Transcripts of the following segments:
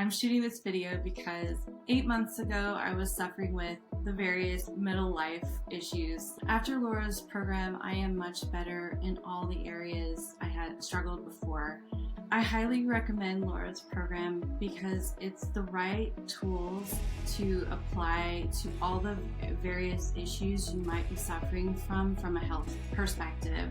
I'm shooting this video because 8 months ago I was suffering with the various middle life issues. After Laura's program, I am much better in all the areas I had struggled before. I highly recommend Laura's program because it's the right tools to apply to all the various issues you might be suffering from a health perspective.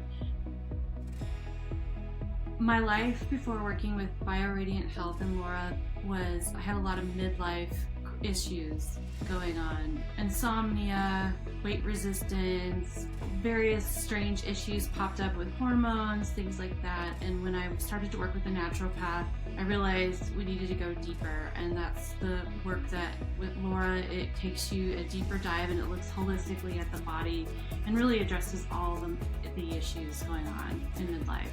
My life before working with BioRadiant Health and Laura was, I had a lot of midlife issues going on. Insomnia, weight resistance, various strange issues popped up with hormones, things like that. And when I started to work with a naturopath, I realized we needed to go deeper. And that's the work that with Laura, it takes you a deeper dive and it looks holistically at the body and really addresses all the issues going on in midlife.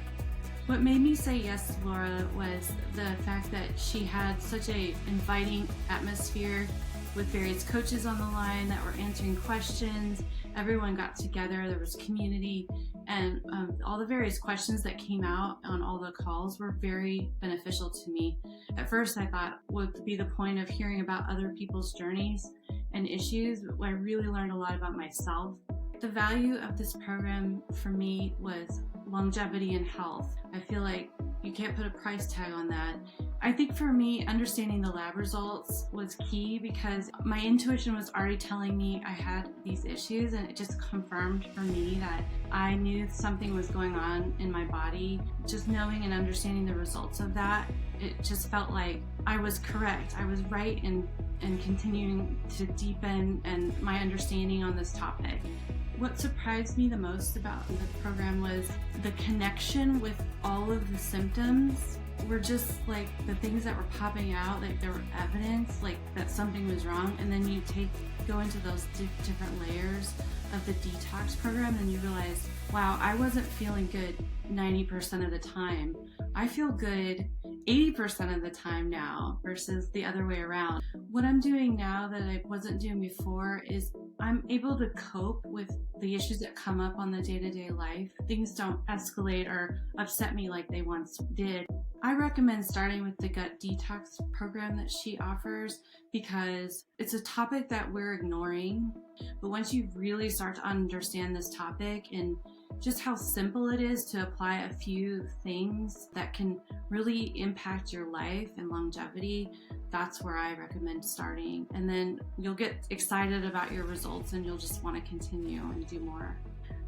What made me say yes to Laura was the fact that she had such a inviting atmosphere with various coaches on the line that were answering questions. Everyone got together, there was community, and all the various questions that came out on all the calls were very beneficial to me. At first I thought would be the point of hearing about other people's journeys and issues, but I really learned a lot about myself. The value of this program for me was longevity and health. I feel like you can't put a price tag on that. I think for me, understanding the lab results was key because my intuition was already telling me I had these issues, and it just confirmed for me that I knew something was going on in my body. Just knowing and understanding the results of that, it just felt like I was correct. I was right in continuing to deepen and my understanding on this topic. What surprised me the most about the program was the connection with all of the symptoms were just like the things that were popping out, like there were evidence like that something was wrong, and then you go into those different layers of the detox program and you realize, wow, I wasn't feeling good 90% of the time. I feel good 80% of the time now versus the other way around. What I'm doing now that I wasn't doing before is I'm able to cope with the issues that come up on the day-to-day life. Things don't escalate or upset me like they once did. I recommend starting with the gut detox program that she offers because it's a topic that we're ignoring. But once you really start to understand this topic and just how simple it is to apply a few things that can really impact your life and longevity, that's where I recommend starting. And then you'll get excited about your results and you'll just want to continue and do more.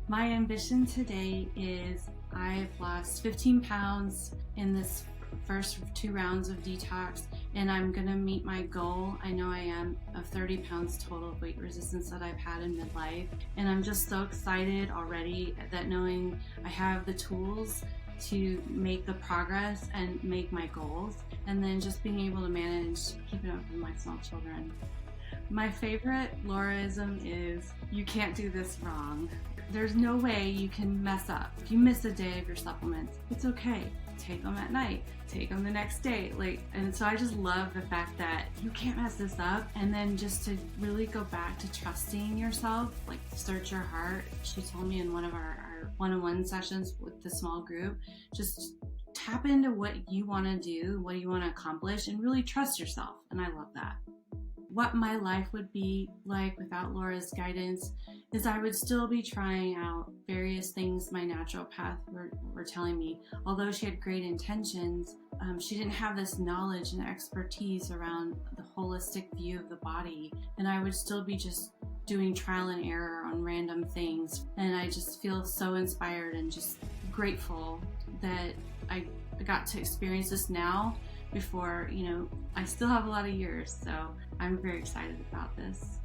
My ambition today is I've lost 15 pounds in this first 2 rounds of detox, and I'm gonna meet my goal, I know I am, of 30 pounds total weight resistance that I've had in midlife. And I'm just so excited already that knowing I have the tools to make the progress and make my goals, and then just being able to manage keeping up with my small children. My favorite Lauraism is, you can't do this wrong. There's no way you can mess up. If you miss a day of your supplements, it's okay. Take them at night, take them the next day. And so I just love the fact that you can't mess this up. And then just to really go back to trusting yourself, like search your heart. She told me in one of our one-on-one sessions with the small group, just tap into what you want to do, what you want to accomplish, and really trust yourself. And I love that. What my life would be like without Laura's guidance is I would still be trying out various things my naturopath were telling me. Although she had great intentions, she didn't have this knowledge and expertise around the holistic view of the body. And I would still be just doing trial and error on random things. And I just feel so inspired and just grateful that I got to experience this now before, I still have a lot of years. So I'm very excited about this.